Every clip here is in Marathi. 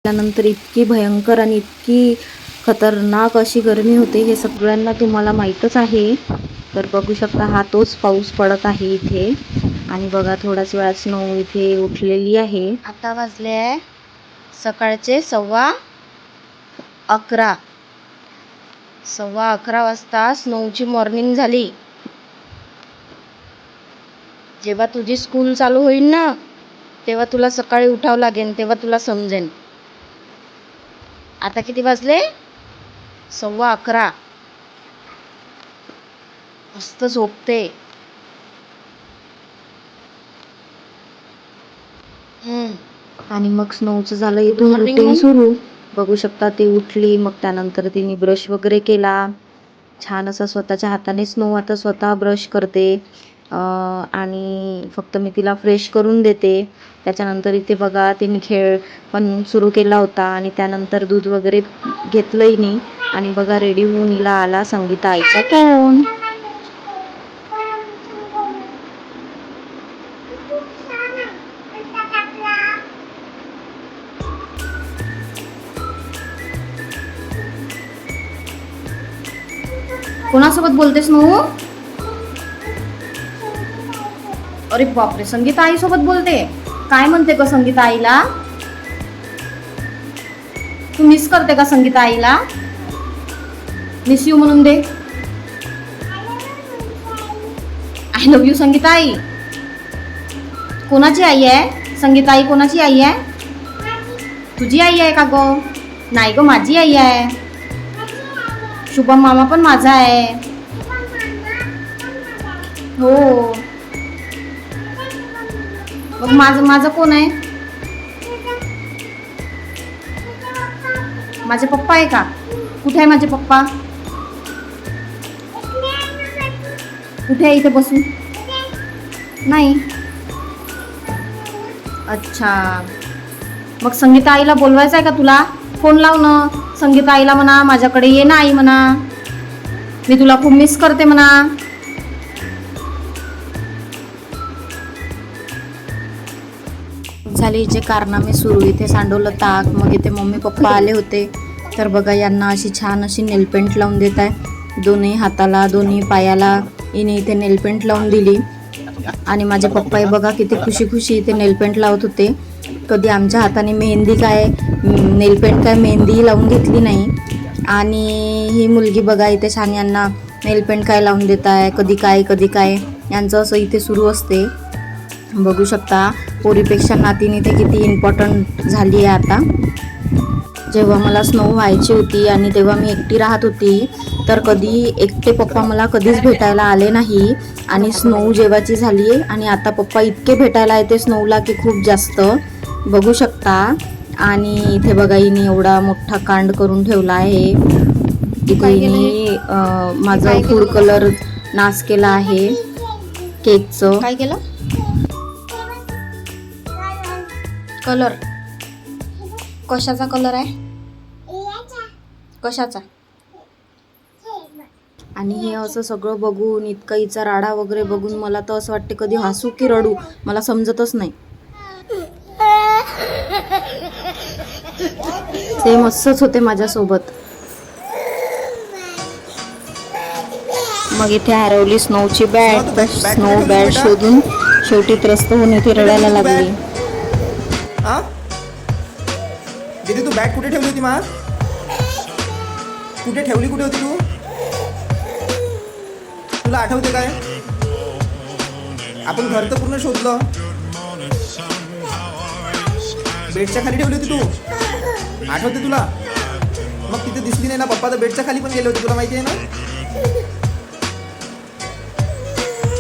त्यानंतर इतकी भयंकर आणि इतकी खतरनाक अशी गरमी होते हे सगळ्यांना तुम्हाला माहीतच आहे. तर बघू शकता हा तोच पाऊस पडत आहे इथे. आणि बघा थोड्याच वेळात स्नो इथे उठलेली आहे. आता वाजले आहे सकाळचे 11:15. 11:15 वाजता स्नोची मॉर्निंग झाली. जेव्हा तुझी स्कूल चालू होईल ना तेव्हा तुला सकाळी उठावं लागेल, तेव्हा तुला समजेल. आता किती वाजले? 11:15. मस्त झोपते. आणि मग स्नोचं झालं इथून रुटीन सुरू. बघू शकता ती उठली, मग त्यानंतर तिने ब्रश वगैरे केला. छान असा स्वतःच्या हाताने स्नो आता स्वतः ब्रश करते. आणि फक्त मी तिला फ्रेश करून देते. त्याच्यानंतर इथे बघा तिने खेळ पण सुरू केला होता आणि त्यानंतर दूध वगैरे घेतलं हिने आणि बघा रेडी होऊन हिला आला संगीता आईचा फोन. कोणासोबत बोलतेस नू? अरे बापरे, संगीता आई सोबत बोलते. काय म्हणते ग संगीता आईला? तू मिस करते का संगीता आईला? मिस यू म्हणून दे. आय लव्ह यू संगीता आई. कोणाची आई आहे संगीता आई? कोणाची आई आहे? तुझी आई आहे का ग? नाही ग, माझी आई आहे. शुभम मामा पण माझा आहे. हो. मग माझं कोण आहे? माझे पप्पा आहे का? कुठे आहे माझे पप्पा? कुठे आहे? इथे बसून नाही. अच्छा, मग संगीता आईला बोलवायचं आहे का तुला? फोन लाव ना संगीता आईला, म्हणा माझ्याकडे ये ना आई, म्हणा मी तुला खूप मिस करते म्हणा. झाले हिचे कारनामे सुरू. इथे सांडवलं ताक, मग इथे मम्मी पप्पा आले होते. तर बघा यांना अशी छान अशी नेलपेंट लावून देत आहे. दोन्ही हाताला दोन्ही पायाला हिने इथे नेलपेंट लावून दिली. आणि माझे पप्पा बघा किती खुशी खुशी इथे नेलपेंट लावत होते. कधी आमच्या हाताने मेहंदी काय नेलपेंट काय मेहंदी लावून घेतली नाही. आणि ही मुलगी बघा इथे छान यांना नेलपेंट काय लावून देत आहे, कधी काय यांचं असं इथे सुरू असते. बघू शकता पोरीपेक्षा नातीन इथे किती इम्पॉर्टंट झाली आहे आता. जेव्हा मला स्नो व्हायची होती आणि तेव्हा मी एकटी राहत होती तर कधी एकटे पप्पा मला कधीच भेटायला आले नाही. आणि स्नो जेव्हाची झाली आणि आता पप्पा इतके भेटायला येते स्नोला की खूप जास्त. बघू शकता. आणि इथे बघा हिने एवढा मोठा कांड करून ठेवला आहे. इथे हिने माझा फूड कलर नाश केला आहे केकचं. काय केलं? कलर कशाचा कलर आहे? कशाचा? आणि हे असं सगळं बघून इतका हिचा राडा वगैरे बघून मला तर असं वाटते कधी हसू की रडू मला समजतच नाही. सेम असंच होते माझ्यासोबत. मग इथे हरवली स्नोची बॅट. तर स्नो बॅट शोधून शेवटी त्रस्त होऊन इथे रडायला लागली. दीदी तू बॅग कुठे ठेवली होती? मा कुठे ठेवली? कुठे होती तू? तुला आठवते काय? आपण घर तर पूर्ण शोधलं. बेडच्या खाली ठेवली होती तू, आठवते तुला? मग तिथे दिसली नाही ना. पप्पा तर बेडच्या खाली पण गेले होते, तुला माहिती आहे ना.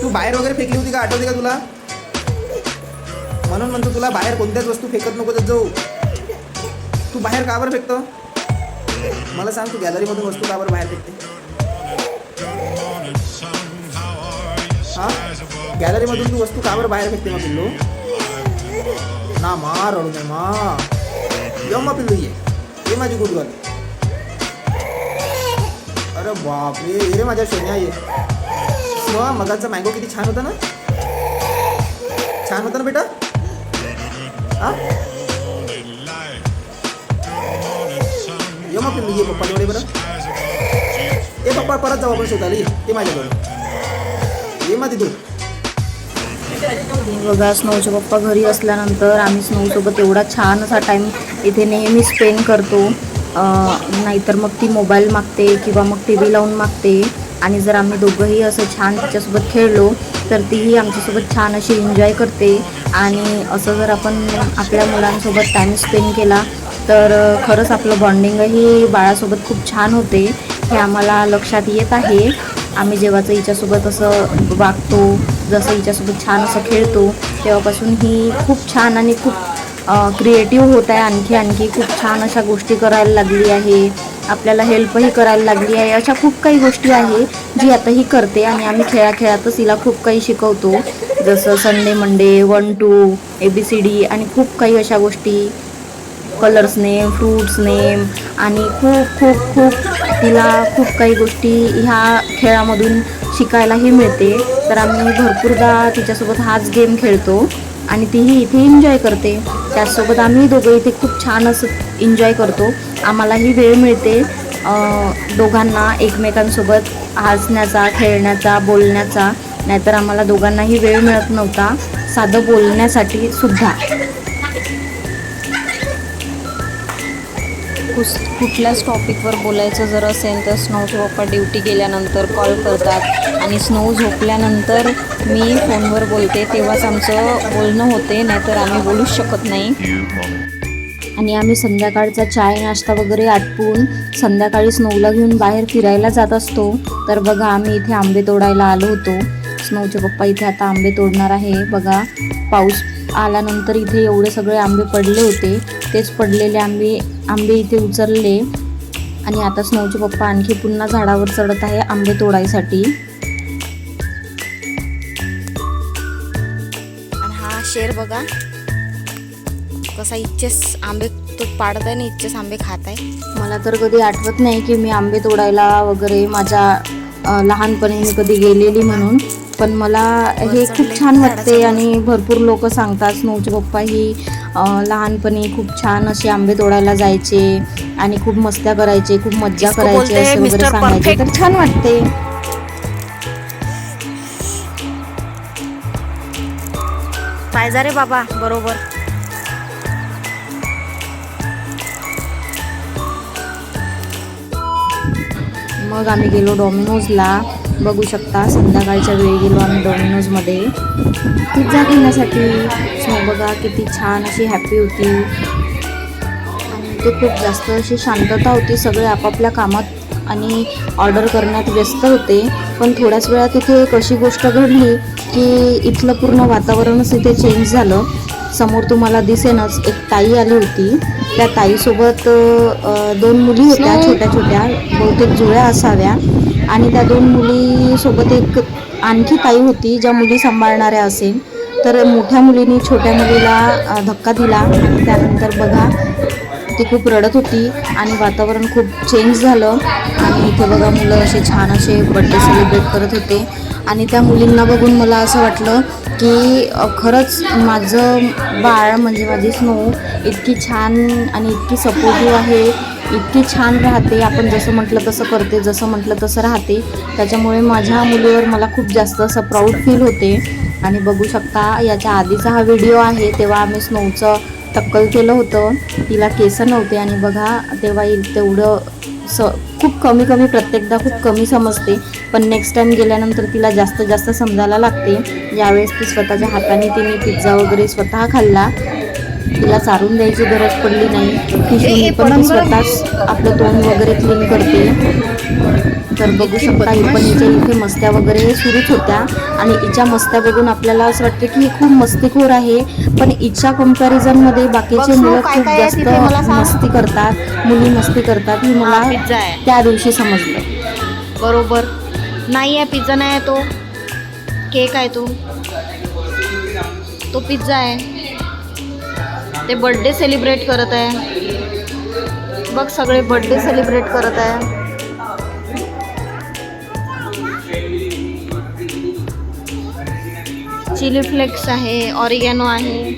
तू बाहेर वगैरे फेकली होती का? आठवते का तुला? म्हणून म्हणतो तुला बाहेर कोणत्याच वस्तू फेकत नको जाऊ. तू बाहेर का बरं फेकतो? मला सांग, तू गॅलरीमधून वस्तू का बरं बाहेर फेकते? हां, गॅलरीमधून तू वस्तू का बरं बाहेर फेकते? मग पिल्लू ना मा रडू नये मा. येऊ मग पिल्लू, ये माझी गुड गर्ल. अरे बापरे, ये रे माझ्या सोन्या ये. मगाचा मँगो किती छान होता ना. छान होता ना बेटा. हां ये मग पिल्लू ये पप्पा जोडे बरं. ए पप्पा परत जाऊ आपण शोधायला. ये माझ्याकडे ये मग तिथून. बघा स्नोचे पप्पा घरी असल्यानंतर आम्ही स्नोसोबत एवढा छान असा टाईम इथे नेहमी स्पेंड करतो. नाहीतर मग ती मोबाईल मागते किंवा मग टी व्ही लावून मागते. आणि जर आम्ही दोघंही असं छान तिच्यासोबत खेळलो तर तीही आमच्यासोबत छान अशी एन्जॉय करते. आणि असं जर आपण आपल्या मुलांसोबत टाईम स्पेंड केला तर खरंच आपलं बॉन्डिंगही बाळासोबत खूप छान होते. हे आम्हाला लक्षात येत आहे. आम्ही जेव्हाचं हिच्यासोबत असं वागतो, जसं हिच्यासोबत छान असं खेळतो, तेव्हापासून ही खूप छान आणि खूप क्रिएटिव्ह होत आहे. आणखी खूप छान अशा गोष्टी करायला लागली आहे. आपल्याला हेल्पही करायला लागली आहे. अशा खूप काही गोष्टी आहे जी आता ही करते. आणि आम्ही खेळाखेळातच हिला खूप काही शिकवतो, जसं संडे मंडे 1 2 ABCD आणि खूप काही अशा गोष्टी, कलर्स नेम, फ्रूट्स नेम आणि खूप खूप खूप तिला खूप काही गोष्टी ह्या खेळामधून शिकायलाही मिळते. तर आम्ही भरपूरदा तिच्यासोबत हाच गेम खेळतो आणि तीही इथे एन्जॉय करते. त्याचसोबत आम्ही दोघं इथे खूप छान असं एन्जॉय करतो. आम्हालाही वेळ मिळते दोघांना एकमेकांसोबत हसण्याचा, खेळण्याचा, बोलण्याचा. नाहीतर आम्हाला दोघांनाही वेळ मिळत नव्हता साधं बोलण्यासाठी सुद्धा. कुठल्याच टॉपिकवर बोलायचं जर असेल तर स्नोचे पप्पा ड्युटी गेल्यानंतर कॉल करतात आणि स्नो झोपल्यानंतर मी फोनवर बोलते, तेव्हाच आमचं बोलणं होते, नाहीतर आम्ही बोलूच शकत नाही. आणि आम्ही संध्याकाळचा चाय नाश्ता वगैरे आटपून संध्याकाळी स्नोला घेऊन बाहेर फिरायला जात असतो. तर बघा आम्ही इथे आंबे तोडायला आलो होतो. स्नोचे पप्पा इथे आता आंबे तोडणार आहे. बघा पाऊस आल्यानंतर इथे एवढे सगळे आंबे पडले होते. तेच पडलेले आंबे इथे उचलले आणि आता स्नोचे पप्पा आणखी पुन्हा झाडावर चढत आहे आंबे तोडायसाठी. आणि हा शेर बघा कसा इच्छेच आंबे तो पाडत आहे ना, इच्छेच आंबे खात आहे. मला तर कधी आठवत नाही की मी आंबे तोडायला वगैरे माझ्या लहानपणी मी कधी गेलेली म्हणून. पण मला हे खूप छान वाटते. आणि भरपूर लोक सांगतात स्नोचे पप्पा ही लहानपणी खूप छान असे आंबे तोडायला जायचे आणि खूप मस्त्या करायचे, खूप मज्जा करायचे असं वगैरे सांगायचे. तर छान वाटते. पाहिजे रे बाबा बरोबर. मग आम्ही गेलो डॉमिनोजला. बघू शकता संध्याकाळच्या वेळी गेलो आम्ही डॉमिनोजमध्ये पिझ्झा खाण्यासाठी. स्नो बघा किती छान अशी हॅपी होती आणि ते खूप जास्त अशी शांतता होती. सगळे आपापल्या कामात आणि ऑर्डर करण्यात व्यस्त होते. पण थोड्याच वेळात इथे एक अशी गोष्ट घडली की इथलं पूर्ण वातावरणच इथे चेंज झालं. समोर तुम्हाला दिसेनच एक ताई आली होती. त्या ताईसोबत 2 मुली होत्या छोट्या छोट्या, बहुतेक जुळ्या असाव्या. आणि त्या 2 मुलीसोबत एक आणखी ताई होती ज्या मुली सांभाळणाऱ्या असेल. तर मोठ्या मुलीने छोट्या मुलीला धक्का दिला आणि त्यानंतर बघा ती खूप रडत होती आणि वातावरण खूप चेंज झालं. आणि इथे बघा मुलं असे छान असे बड्डे सेलिब्रेट करत होते. आणि त्या मुलींना बघून मला असं वाटलं की खरंच माझं बाळ म्हणजे माझी स्नो इतकी छान आणि इतकी सपोर्टिव्ह आहे, इतकी छान राहते. आपण जसं म्हटलं तसं करते, जसं म्हटलं तसं राहते. त्याच्यामुळे माझ्या मुलीवर मला खूप जास्त असं प्राऊड फील होते. आणि बघू शकता याच्या आधीचा हा व्हिडिओ आहे, तेव्हा आम्ही स्नोचं टक्कल केलं होतं. तिला केस नव्हते आणि बघा तेव्हा तेवढं खूप कमी प्रत्येकदा खूप कमी समजते. पण नेक्स्ट टाईम गेल्यानंतर तिला जास्त समजायला लागते. यावेळेस ती स्वतःच्या हाताने तिने पिझ्झा वगैरे स्वतः खाल्ला. तिला चारून द्यायची गरज पडली नाही. खिशून पण ती स्वतःच आपलं तोंड वगैरे क्लीन करते. तर बघू शकता ही पण हिच्या इथे मस्त्या वगैरे सुरूच होत्या. आणि हिच्या मस्त्या बघून आपल्याला असं वाटतं की ही खूप मस्तीखोर आहे. पण हिच्या कम्पॅरिझनमध्ये बाकीचे मुलं खूप जास्त मस्ती करतात, मुली मस्ती करतात. ही मला त्या दिवशी समजलं. बरोबर नाही आहे, पिझ्झा नाही आहे, तो केक आहे, तो पिझ्झा आहे. ते बर्थडे सेलिब्रेट करत आहे. बघ सगळे बर्थडे सेलिब्रेट करत आहे. चिली फ्लेक्स आहे, ऑरिगॅनो आहे.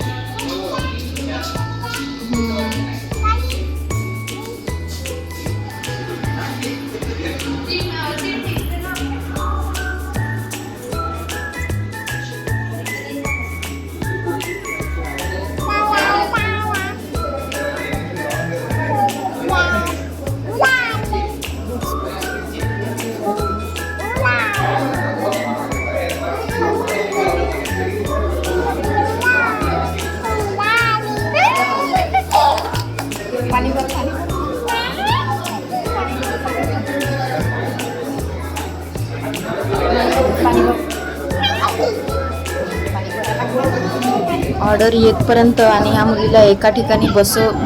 ऑर्डर येतपर्यंत आणि ह्या मुलीला एका ठिकाणी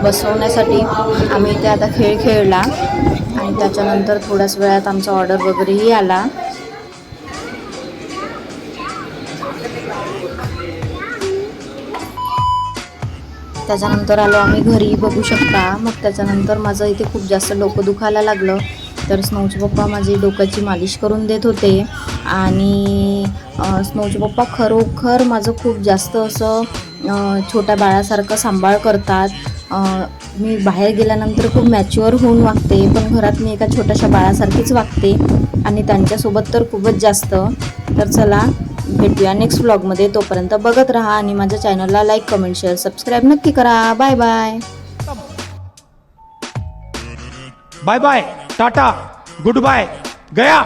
बसवण्यासाठी आम्ही इथे आता खेळ खेळला आणि त्याच्यानंतर थोड्याच वेळात आमचा ऑर्डर वगैरेही आला. त्याच्यानंतर आलो आम्ही घरी, बघू शकता. मग त्याच्यानंतर माझं इथे खूप जास्त डोकं दुखायला लागलं, तर स्नोचे पप्पा माझी डोक्याची मालिश करून देत होते. आणि स्नोचे पप्पा खरोखर माझं खूप जास्त असं छोट्या बाळासारखं सांभाळ करतात. मी बाहेर गेल्यानंतर खूप मॅच्युअर होऊन वागते, पण घरात मी एका छोट्याशा बाळासारखीच वागते आणि त्यांच्यासोबत तर खूपच जास्त. तर चला भेटूया नेक्स्ट व्लॉगमध्ये. तोपर्यंत बघत राहा आणि माझ्या चॅनलला लाईक, कमेंट, शेअर, सबस्क्राईब नक्की करा. Bye bye. Bye bye, tata, good bye, गया.